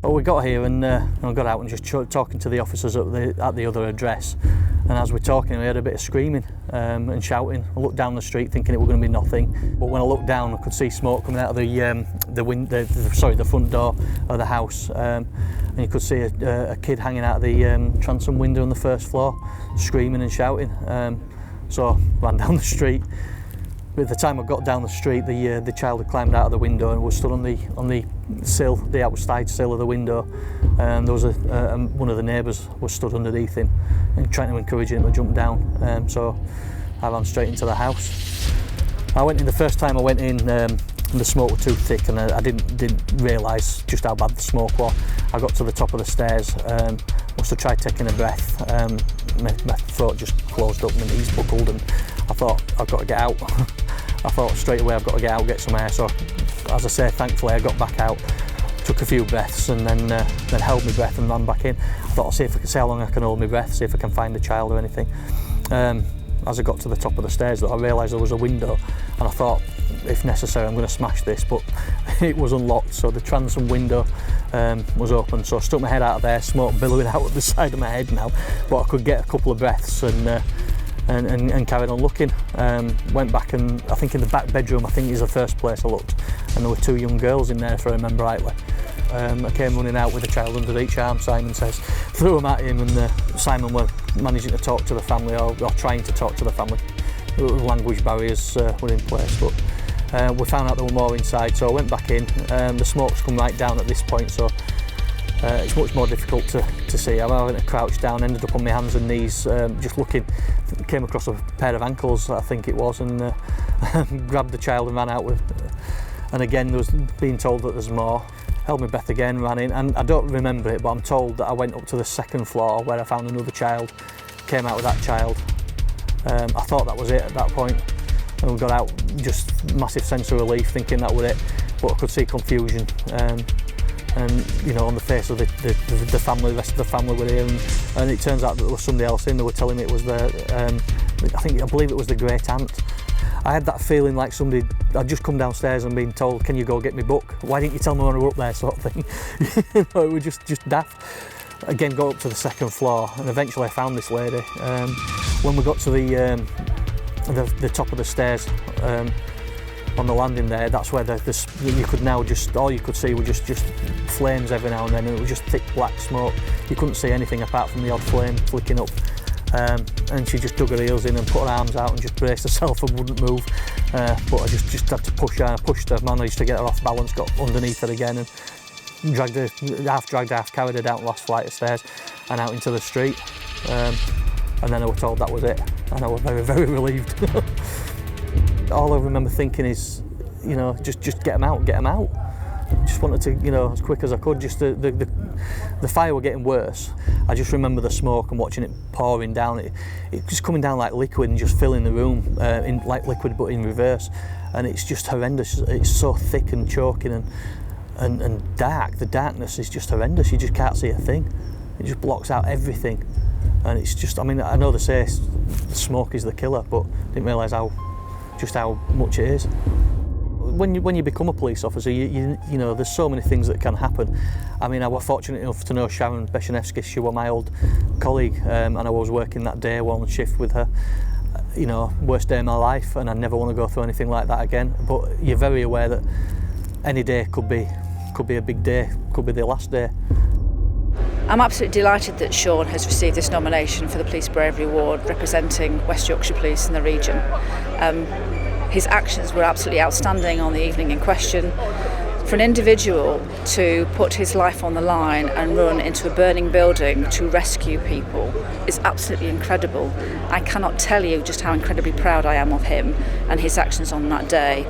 Well, we got here and I got out and just talking to the officers at the other address, and as we're talking we heard a bit of screaming and shouting. I looked down the street thinking it was going to be nothing, but when I looked down I could see smoke coming out of the front door of the house, and you could see a kid hanging out of the transom window on the first floor screaming and shouting. So I ran down the street. By the time I got down the street, the child had climbed out of the window and was stood on the sill, the outside sill of the window, and there was one of the neighbours was stood underneath him and trying to encourage him to jump down. So I ran straight into the house. I went in the first time I went in, the smoke was too thick, and I didn't realise just how bad the smoke was. I got to the top of the stairs, must have tried taking a breath. My throat just closed up, my knees buckled, and I thought I've got to get out. I thought straight away I've got to get out, get some air. So as I say, thankfully I got back out, took a few breaths, and then held my breath and ran back in. I thought I'll see how long I can hold my breath, see if I can find the child or anything. As I got to the top of the stairs though, I realised there was a window, and I thought, if necessary, I'm going to smash this, but it was unlocked, so the transom window was open. So I stuck my head out of there, smoke billowing out at the side of my head now, but I could get a couple of breaths and carried on looking. Went back, and I think in the back bedroom, I think is the first place I looked, and there were two young girls in there, if I remember rightly. I came running out with a child under each arm, Simon says, threw them at him, and Simon were managing to talk to the family, or trying to talk to the family. The language barriers were in place, but we found out there were more inside, so I went back in. The smoke's come right down at this point, so it's much more difficult to see. I'm having to crouch down, ended up on my hands and knees, just looking, came across a pair of ankles, I think it was, and grabbed the child and ran out with. And again, there was being told that there's more. Held my breath again, ran in, and I don't remember it, but I'm told that I went up to the second floor where I found another child, came out with that child. I thought that was it at that point, and we got out, just massive sense of relief, thinking that was it, but I could see confusion. And you know, on the face of the family, the rest of the family were here, and it turns out that there was somebody else in. They were telling me it was I believe it was the great aunt. I had that feeling like somebody, I'd just come downstairs and been told, can you go get me book? Why didn't you tell me when we were up there, sort of thing. You know, it was just daft. Again, got up to the second floor, and eventually I found this lady. When we got to the top of the stairs, on the landing there, that's where you could now just, all you could see were just flames every now and then, and it was just thick black smoke. You couldn't see anything apart from the odd flame flicking up. And she just dug her heels in and put her arms out and just braced herself and wouldn't move. But I just had to push her. I pushed her, managed to get her off balance, got underneath her again, and dragged her, half carried her down the last flight of stairs and out into the street. And then I was told that was it, and I was very, very relieved. All I remember thinking is, you know, just get them out, get them out. Just wanted to, you know, as quick as I could. Just the fire were getting worse. I just remember the smoke and watching it pouring down. It just coming down like liquid and just filling the room in like liquid, but in reverse. And it's just horrendous. It's so thick and choking and dark. The darkness is just horrendous. You just can't see a thing. It just blocks out everything. And it's just, I mean, I know they say smoke is the killer, but I didn't realise how much it is. When you become a police officer, you know, there's so many things that can happen. I mean, I was fortunate enough to know Sharon Beshanevsky. She was my old colleague, and I was working that day one shift with her. You know, worst day of my life, and I never want to go through anything like that again. But you're very aware that any day could be a big day, could be the last day. I'm absolutely delighted that Sean has received this nomination for the Police Bravery Award, representing West Yorkshire Police in the region. His actions were absolutely outstanding on the evening in question. For an individual to put his life on the line and run into a burning building to rescue people is absolutely incredible. I cannot tell you just how incredibly proud I am of him and his actions on that day.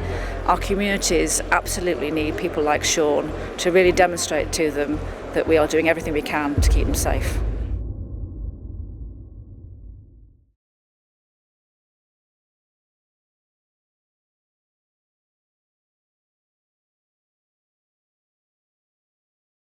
Our communities absolutely need people like Sean to really demonstrate to them that we are doing everything we can to keep them safe.